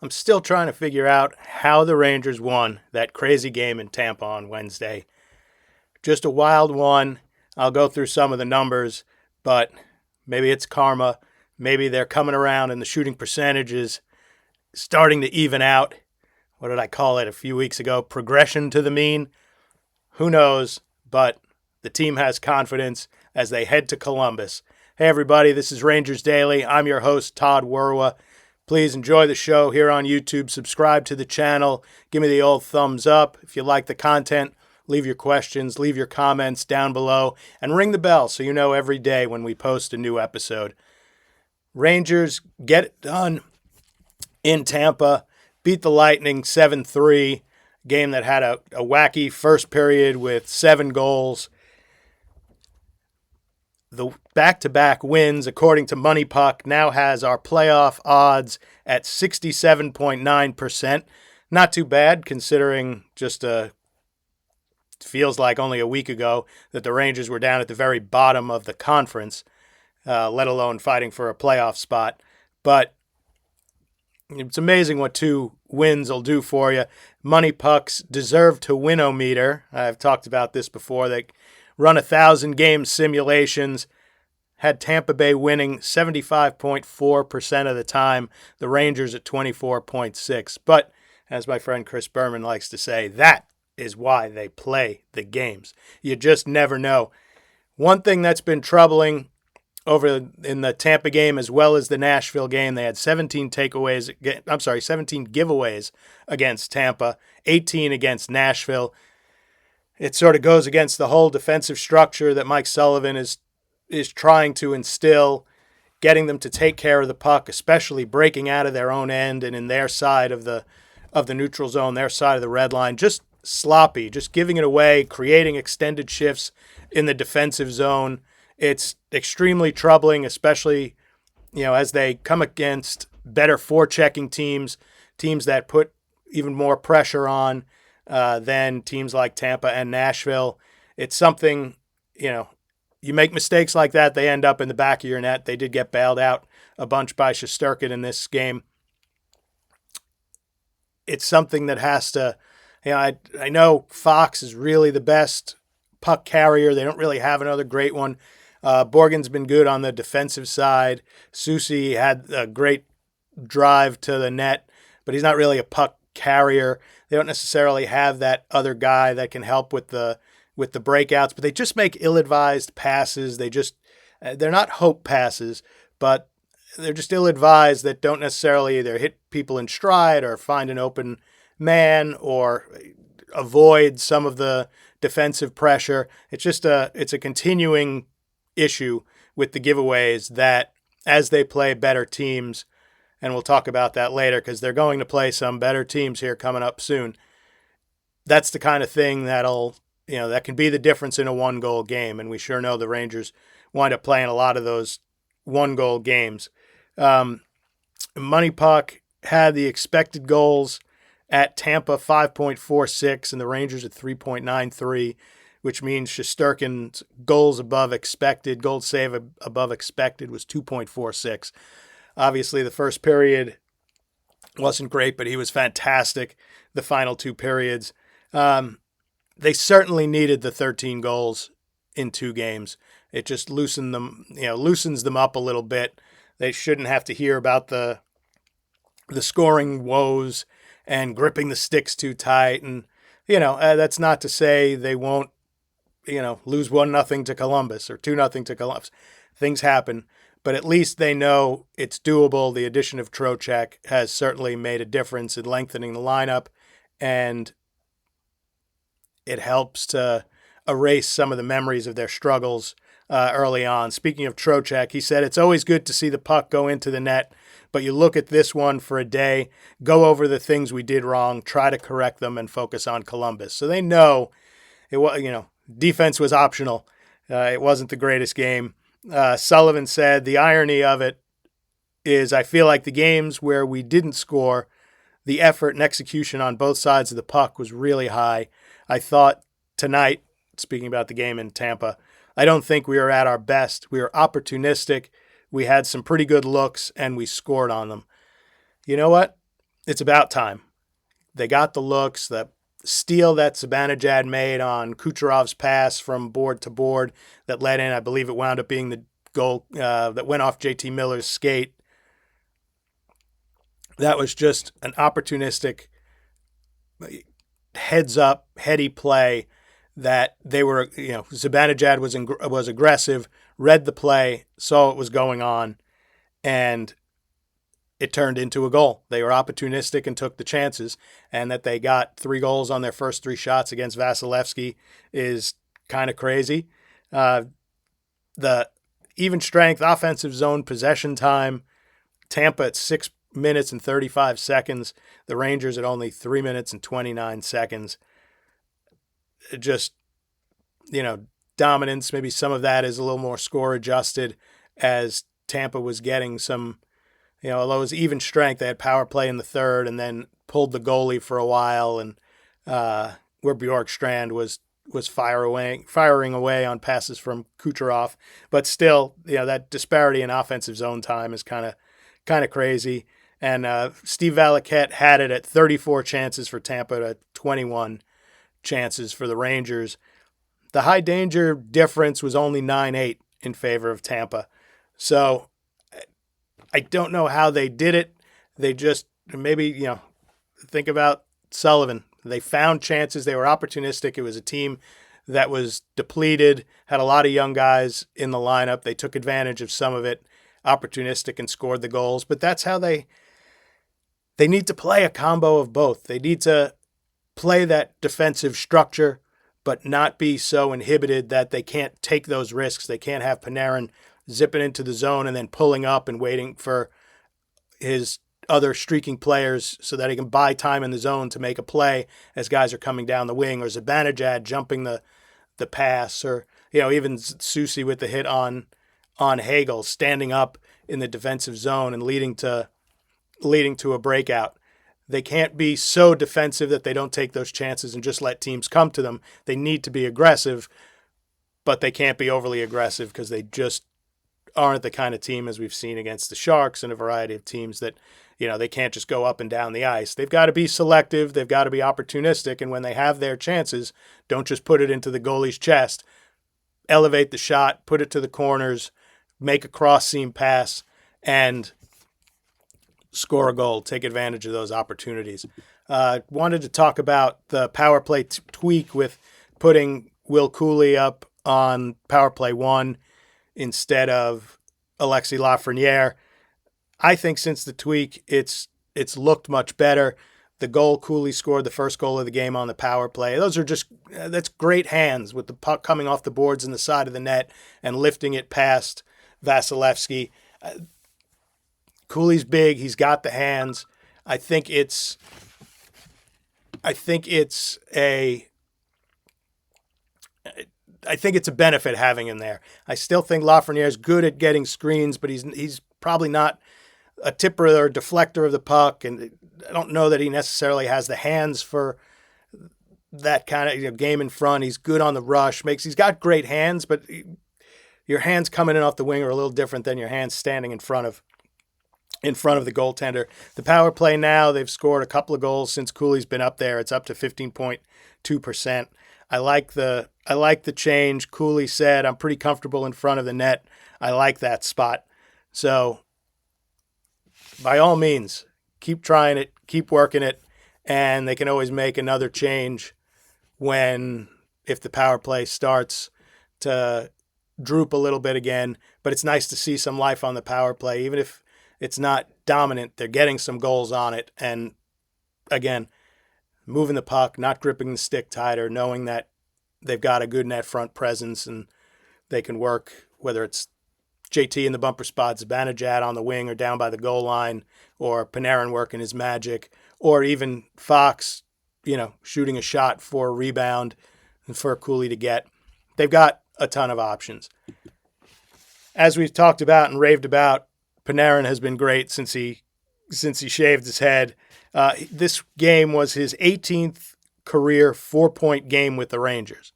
I'm still trying to figure out how the Rangers won that crazy game in Tampa on Wednesday. Just a wild one. I'll go through some of the numbers, but maybe it's karma. Maybe they're coming around and the shooting percentages starting to even out. What did I call it a few weeks ago? Progression to the mean. Who knows? But the team has confidence as they head to Columbus. Hey, everybody, this is Rangers Daily. I'm your host, Todd Werwa. Please enjoy the show here on YouTube. Subscribe to the channel. Give me the old thumbs up. If you like the content, leave your questions, leave your comments down below, and ring the bell so you know every day when we post a new episode. Rangers get it done in Tampa, beat the Lightning 7-3, game that had a wacky first period with 7 goals. The back-to-back wins, according to Money Puck, now has our playoff odds at 67.9%. Not too bad, considering feels like only a week ago that the Rangers were down at the very bottom of the conference, let alone fighting for a playoff spot. But it's amazing what 2 wins will do for you. Money Puck's deserve to win-o-meter. I've talked about this before. They run 1,000-game simulations, had Tampa Bay winning 75.4% of the time, the Rangers at 24.6%. But as my friend Chris Berman likes to say, that is why they play the games. You just never know. One thing that's been troubling over in the Tampa game as well as the Nashville game, they had 17 giveaways against Tampa, 18 against Nashville. It sort of goes against the whole defensive structure that Mike Sullivan is trying to instill, getting them to take care of the puck, especially breaking out of their own end and in their side of the neutral zone, their side of the red line. Just sloppy, just giving it away, creating extended shifts in the defensive zone. It's extremely troubling, especially, as they come against better forechecking teams that put even more pressure on than teams like Tampa and Nashville. It's something, you make mistakes like that, they end up in the back of your net. They did get bailed out a bunch by Shesterkin in this game. It's something that has to, I know Fox is really the best puck carrier. They don't really have another great one. Borgen's been good on the defensive side. Soucy had a great drive to the net, but he's not really a puck carrier. They don't necessarily have that other guy that can help with the breakouts, but they just make ill-advised passes. They're not hope passes, but they're just ill-advised that don't necessarily either hit people in stride or find an open man or avoid some of the defensive pressure. It's a continuing issue with the giveaways that as they play better teams, and we'll talk about that later because they're going to play some better teams here coming up soon. That's the kind of thing that can be the difference in a 1-goal game, and we sure know the Rangers wind up playing a lot of those 1-goal games. Money Puck had the expected goals at Tampa 5.46 and the Rangers at 3.93, which means Shesterkin's goals above expected, goal save above expected was 2.46. Obviously, the first period wasn't great, but he was fantastic the final 2 periods. They certainly needed the 13 goals in 2 games. It just loosens them up a little bit. They shouldn't have to hear about the scoring woes and gripping the sticks too tight. And, that's not to say they won't, lose 1-0 to Columbus or 2-0 to Columbus. Things happen, but at least they know it's doable. The addition of Trocheck has certainly made a difference in lengthening the lineup, and it helps to erase some of the memories of their struggles early on. Speaking of Trocheck, he said, it's always good to see the puck go into the net, but you look at this one for a day, go over the things we did wrong, try to correct them, and focus on Columbus. So they know it was, defense was optional. It wasn't the greatest game. Sullivan said the irony of it is I feel like the games where we didn't score, the effort and execution on both sides of the puck was really high. I thought tonight, speaking about the game in Tampa, I don't think we were at our best. We were opportunistic. We had some pretty good looks, and we scored on them. You know what? it's about time. They got the looks. The steal that Zibanejad made on Kucherov's pass from board to board that led in, I believe it wound up being the goal that went off JT Miller's skate. That was just an opportunistic, heads up, heady play that they were, Zibanejad was aggressive, read the play, saw what was going on, and it turned into a goal. They were opportunistic and took the chances, and that they got 3 goals on their first 3 shots against Vasilevsky is kind of crazy. The even strength offensive zone possession time, Tampa at 6 minutes and 35 seconds, the Rangers at only 3 minutes and 29 seconds. Just, dominance. Maybe some of that is a little more score adjusted as Tampa was getting some, although it was even strength, they had power play in the third and then pulled the goalie for a while, and where Bjorkstrand was firing away on passes from Kucherov. But still, that disparity in offensive zone time is kind of crazy. And Steve Valiquette had it at 34 chances for Tampa to 21 chances for the Rangers. The high danger difference was only 9-8 in favor of Tampa. So I don't know how they did it. They just maybe, think about Sullivan. They found chances. They were opportunistic. It was a team that was depleted, had a lot of young guys in the lineup. They took advantage of some of it, opportunistic, and scored the goals. But that's how they need to play a combo of both. They need to play that defensive structure, but not be so inhibited that they can't take those risks. They can't have Panarin zipping into the zone and then pulling up and waiting for his other streaking players so that he can buy time in the zone to make a play as guys are coming down the wing, or Zibanejad jumping the pass, or even Soucy with the hit on Hagel, standing up in the defensive zone and leading to a breakout. They can't be so defensive that they don't take those chances and just let teams come to them. They need to be aggressive, but they can't be overly aggressive because they just aren't the kind of team, as we've seen against the Sharks and a variety of teams, that they can't just go up and down the ice. They've got to be selective. They've got to be opportunistic. And when they have their chances, don't just put it into the goalie's chest. Elevate the shot, put it to the corners, make a cross-seam pass, and score a goal. Take advantage of those opportunities. Wanted to talk about the power play tweak with putting Will Cooley up on power play 1 instead of Alexis Lafreniere. I think since the tweak, it's looked much better. The goal Cooley scored, the first goal of the game on the power play, that's great hands with the puck coming off the boards in the side of the net and lifting it past Vasilevsky. Cooley's big. He's got the hands. I think it's a benefit having him there. I still think Lafreniere's good at getting screens, but he's probably not a tipper or deflector of the puck, and I don't know that he necessarily has the hands for that kind of game in front. He's good on the rush. He's got great hands, but your hands coming in off the wing are a little different than your hands standing in front of the goaltender. The power play now, they've scored a couple of goals since Cooley's been up there. It's up to 15.2%. I like the change. Cooley said, "I'm pretty comfortable in front of the net. I like that spot." So by all means, keep trying it, keep working it, and they can always make another change if the power play starts to droop a little bit again. But it's nice to see some life on the power play, even if it's not dominant. They're getting some goals on it. And again, moving the puck, not gripping the stick tighter, knowing that they've got a good net front presence and they can work, whether it's JT in the bumper spot, Zibanejad on the wing or down by the goal line, or Panarin working his magic, or even Fox, shooting a shot for a rebound and for Cooley to get. They've got a ton of options. As we've talked about and raved about, Panarin has been great since he shaved his head. This game was his 18th career 4-point game with the Rangers.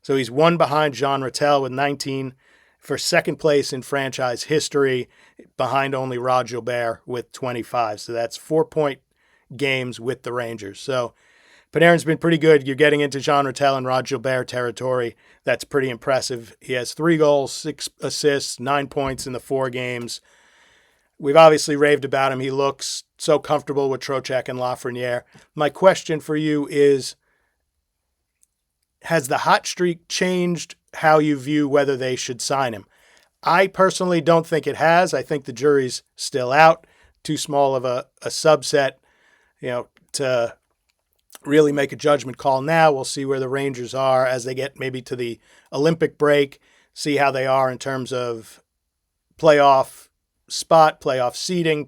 So he's one behind Jean Rattel with 19 for second place in franchise history, behind only Rod Gilbert with 25. So that's 4-point games with the Rangers. So Panarin's been pretty good. You're getting into Jean Rattel and Rod Gilbert territory. That's pretty impressive. He has 3 goals, 6 assists, 9 points in the 4 games. We've obviously raved about him. He looks so comfortable with Trocheck and Lafreniere. My question for you is, has the hot streak changed how you view whether they should sign him? I personally don't think it has. I think the jury's still out. Too small of a subset, to really make a judgment call now. We'll see where the Rangers are as they get maybe to the Olympic break, see how they are in terms of playoff spot, playoff seeding,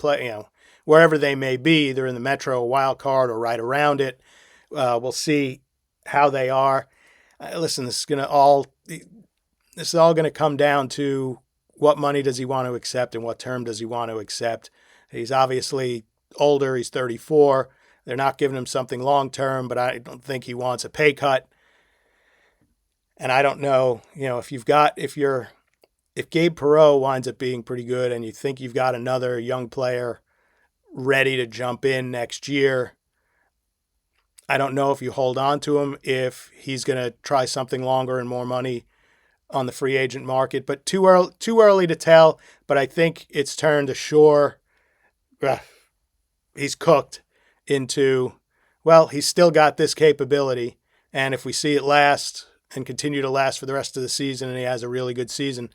wherever they may be, either in the Metro wild card or right around it. We'll see how they are. Listen, this is all going to come down to what money does he want to accept and what term does he want to accept. He's obviously older. He's 34. They're not giving him something long term, but I don't think he wants a pay cut. And I don't know, if Gabe Perreault winds up being pretty good and you think you've got another young player ready to jump in next year, I don't know if you hold on to him, if he's going to try something longer and more money on the free agent market. But too early to tell. But I think it's turned ashore. He's cooked into, he's still got this capability. And if we see it last and continue to last for the rest of the season and he has a really good season,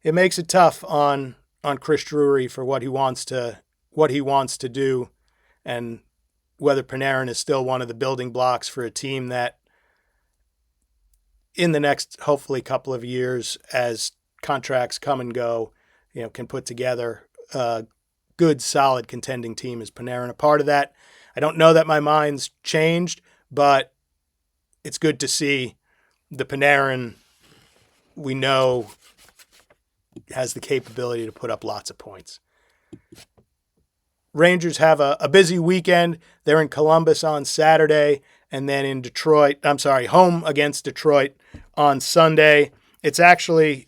it makes it tough on Chris Drury for what he wants to do, and whether Panarin is still one of the building blocks for a team that in the next, hopefully, couple of years, as contracts come and go, can put together a good, solid contending team. Is Panarin a part of that? I don't know that my mind's changed, but it's good to see the Panarin we know has the capability to put up lots of points. Rangers have a busy weekend. They're in Columbus on Saturday and then in home against Detroit on Sunday. It's actually,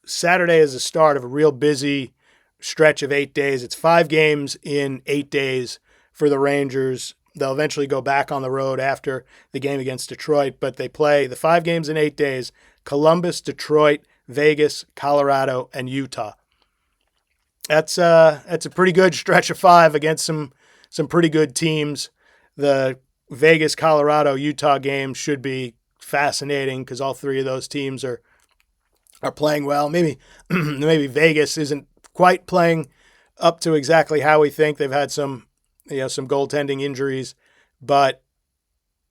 Saturday is the start of a real busy stretch of 8 days. It's 5 games in 8 days for the Rangers. They'll eventually go back on the road after the game against Detroit, but they play the 5 games in 8 days: Columbus, Detroit, Vegas, Colorado, and Utah. That's a pretty good stretch of 5 against some pretty good teams. The Vegas, Colorado, Utah game should be fascinating because all 3 of those teams are playing well. Maybe Vegas isn't quite playing up to exactly how we think. They've had some goaltending injuries, but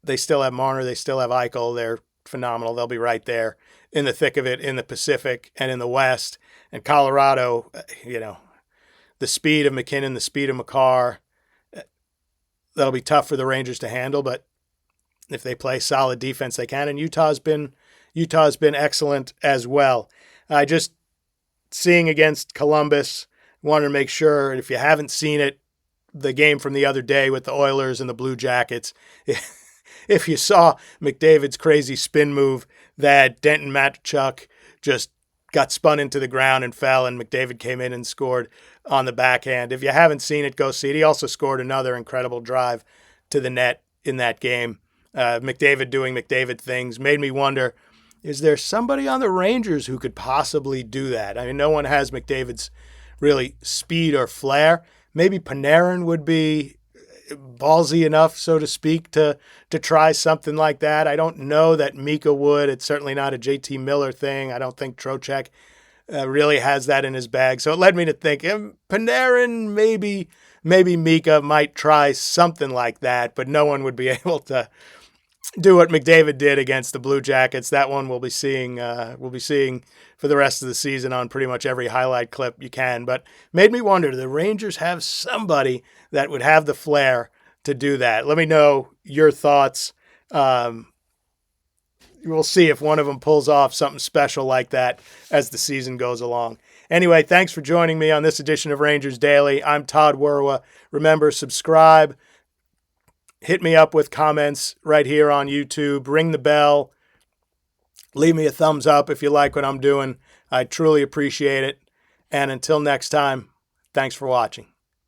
they still have Marner. They still have Eichel. They're phenomenal. They'll be right there in the thick of it in the Pacific and in the West. And Colorado, the speed of McKinnon, the speed of Makar, that'll be tough for the Rangers to handle. But if they play solid defense, they can. And Utah's been excellent as well. Just seeing against Columbus, wanted to make sure, if you haven't seen it, the game from the other day with the Oilers and the Blue Jackets, if you saw McDavid's crazy spin move that Denton Matchuk just got spun into the ground and fell, and McDavid came in and scored on the backhand. If you haven't seen it, go see it. He also scored another incredible drive to the net in that game. McDavid doing McDavid things made me wonder, is there somebody on the Rangers who could possibly do that? I mean, no one has McDavid's really speed or flair. Maybe Panarin would be ballsy enough, so to speak, to try something like that. I don't know that Mika would. It's certainly not a JT Miller thing. I don't think Trocheck really has that in his bag. So it led me to think Panarin, maybe Mika might try something like that, but no one would be able to do what McDavid did against the Blue Jackets. That one we'll be seeing for the rest of the season on pretty much every highlight clip you can. But made me wonder, do the Rangers have somebody that would have the flair to do that? Let me know your thoughts. We'll see if one of them pulls off something special like that as the season goes along. Anyway, thanks for joining me on this edition of Rangers Daily. I'm Todd Werwa. Remember, subscribe. Hit me up with comments right here on YouTube. Ring the bell. Leave me a thumbs up if you like what I'm doing. I truly appreciate it. And until next time, thanks for watching.